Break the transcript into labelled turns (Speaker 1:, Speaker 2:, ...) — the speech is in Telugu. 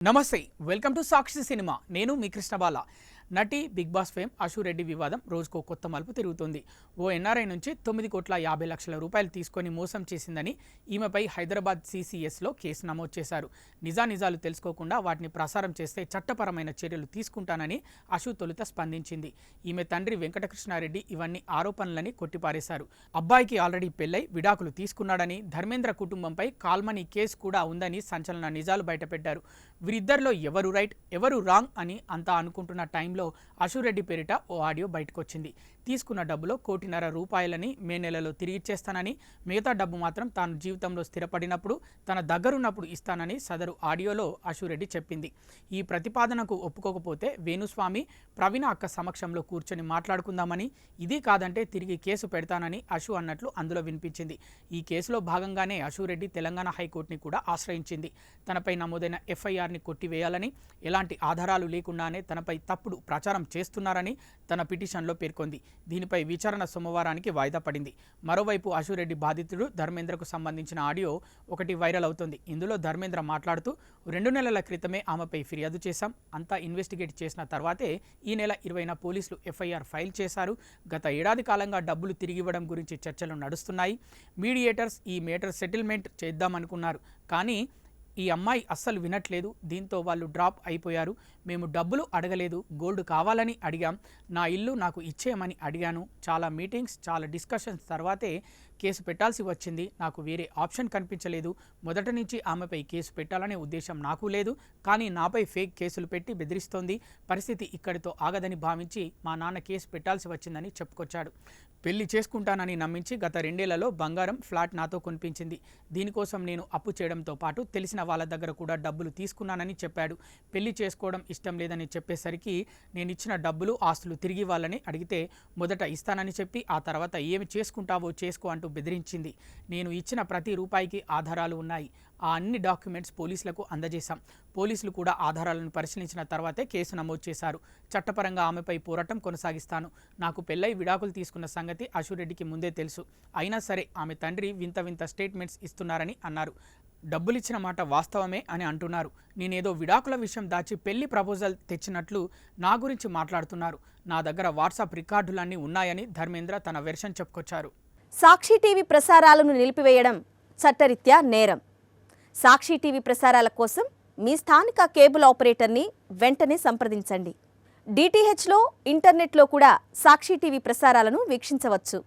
Speaker 1: నమస్తే, వెల్కమ్ టు సాక్షి సినిమా. నేను మీ కృష్ణబాల. నటి big boss fame Ashu Reddy వివాదం రోజుకో కొత్త మలుపు తిరుగుతుంది. ఓ ఎన్ఆర్ఐ నుంచి 9,50,00,000 రూపాయలు తీసుకొని మోసం చేసిందని ఈమెపై హైదరాబాద్ CCSలో కేసు నమోదు చేశారు. నిజాలు తెలుసుకోకుండా వాటిని ప్రసారం చేస్తే చట్టపరమైన చర్యలు తీసుకుంటానని అశు తొలుత స్పందించింది. ఈమె తండ్రి వెంకటకృష్ణారెడ్డి ఇవన్నీ ఆరోపణలని కొట్టిపారేశారు. అబ్బాయికి ఆల్రెడీ పెళ్లై విడాకులు తీసుకున్నాడని, ధర్మేంద్ర కుటుంబంపై కాల్మనీ కేసు కూడా ఉందని సంచలన నిజాలు బయటపెట్టారు. వీరిద్దరిలో ఎవరు రైట్ ఎవరు రాంగ్ అని అంతా అనుకుంటున్న టైంలో అశు రెడ్డి పేరిట ఓ ఆడియో బయటకొచ్చింది. తీసుకున్న డబ్బులో 1,50,00,000 రూపాయలని మే నెలలో తిరిగిచ్చేస్తానని, మిగతా డబ్బు మాత్రం తాను జీవితంలో స్థిరపడినప్పుడు తన దగ్గరున్నప్పుడు ఇస్తానని సదరు ఆడియోలో అశు రెడ్డి చెప్పింది. ఈ ప్రతిపాదనకు ఒప్పుకోకపోతే వేణుస్వామి, ప్రవీణ అక్క సమక్షంలో కూర్చొని మాట్లాడుకుందామని, ఇది కాదంటే తిరిగి కేసు పెడతానని అశు అన్నట్లు అందులో వినిపించింది. ఈ కేసులో భాగంగానే అశు రెడ్డి తెలంగాణ హైకోర్టుని కూడా ఆశ్రయించింది. తనపై నమోదైన FIRని కొట్టివేయాలని, ఎలాంటి ఆధారాలు లేకుండానే తనపై తప్పుడు ప్రచారం చేస్తున్నారని తన పిటిషన్లో పేర్కొంది. దీనిపై విచారణ సోమవారానికి వాయిదా పడింది. మరోవైపు అశు రెడ్డి బాధితుడు ధర్మేంద్రకు సంబంధించిన ఆడియో ఒకటి వైరల్ అవుతుంది. ఇందులో ధర్మేంద్ర మాట్లాడుతూ 2 నెలల క్రితమే ఆమెపై ఫిర్యాదు చేశాం, అంతా ఇన్వెస్టిగేట్ చేసిన తర్వాతే ఈ నెల 20న పోలీసులు FIR ఫైల్ చేశారు. గత ఏడాది కాలంగా డబ్బులు తిరిగివ్వడం గురించి చర్చలు నడుస్తున్నాయి. మీడియేటర్స్ ఈ మేటర్ సెటిల్మెంట్ చేద్దామనుకున్నారు, కానీ ఈ అమ్మాయి అస్సలు వినట్లేదు. దీంతో వాళ్ళు డ్రాప్ అయిపోయారు. మేము డబ్బులు అడగలేదు, గోల్డ్ కావాలని అడిగాం. నా ఇల్లు నాకు ఇచ్చేయమని అడిగాను. చాలా మీటింగ్స్, చాలా డిస్కషన్స్ తర్వాతే కేసు పెట్టాల్సి వచ్చింది. నాకు వేరే ఆప్షన్ కనిపించలేదు. మొదటి నుంచి ఆమెపై కేసు పెట్టాలనే ఉద్దేశం నాకు లేదు, కానీ నాపై ఫేక్ కేసులు పెట్టి బెదిరిస్తోంది. పరిస్థితి ఇక్కడితో ఆగదని భావించి మా నాన్న కేసు పెట్టాల్సి వచ్చిందని చెప్పుకొచ్చాడు. పెళ్లి చేసుకుంటానని నమ్మించి గత 2 ఏళ్లలో బంగారం, ఫ్లాట్ నాతో కొనిపించింది. దీనికోసం నేను అప్పు చేయడంతో పాటు తెలిసిన వాళ్ళ దగ్గర కూడా డబ్బులు తీసుకున్నానని చెప్పాడు. పెళ్లి చేసుకోవడం ఇష్టం లేదని చెప్పేసరికి నేను ఇచ్చిన డబ్బులు, ఆస్తులు తిరిగి ఇవ్వాలని అడిగితే మొదట ఇస్తానని చెప్పి ఆ తర్వాత ఏమి చేసుకుంటావో చేసుకో అంటూ బెదిరించింది. నేను ఇచ్చిన ప్రతి రూపాయికి ఆధారాలు ఉన్నాయి. ఆ అన్ని డాక్యుమెంట్స్ పోలీసులకు అందజేశాం. పోలీసులు కూడా ఆధారాలను పరిశీలించిన తర్వాతే కేసు నమోదు చేశారు. చట్టపరంగా ఆమెపై పోరాటం కొనసాగిస్తాను. నాకు పెళ్లై విడాకులు తీసుకున్న సంగతి అశు రెడ్డికి ముందే తెలుసు. అయినా సరే ఆమె తండ్రి వింత స్టేట్మెంట్స్ ఇస్తున్నారని అన్నారు. డబ్బులిచ్చిన మాట వాస్తవమే అని అంటున్నారు. నేనేదో విడాకుల విషయం దాచి పెళ్లి ప్రపోజల్ తెచ్చినట్లు నా గురించి మాట్లాడుతున్నారు. నా దగ్గర వాట్సాప్ రికార్డులన్నీ ఉన్నాయని ధర్మేంద్ర తన వెర్షన్ చెప్పుకొచ్చారు.
Speaker 2: సాక్షి టీవీ ప్రసారాలను నిలిపివేయడం చట్టరీత్యా నేరం. సాక్షి టీవీ ప్రసారాల కోసం మీ స్థానిక కేబుల్ ఆపరేటర్ని వెంటనే సంప్రదించండి. DTHలో, ఇంటర్నెట్లో కూడా సాక్షి టీవీ ప్రసారాలను వీక్షించవచ్చు.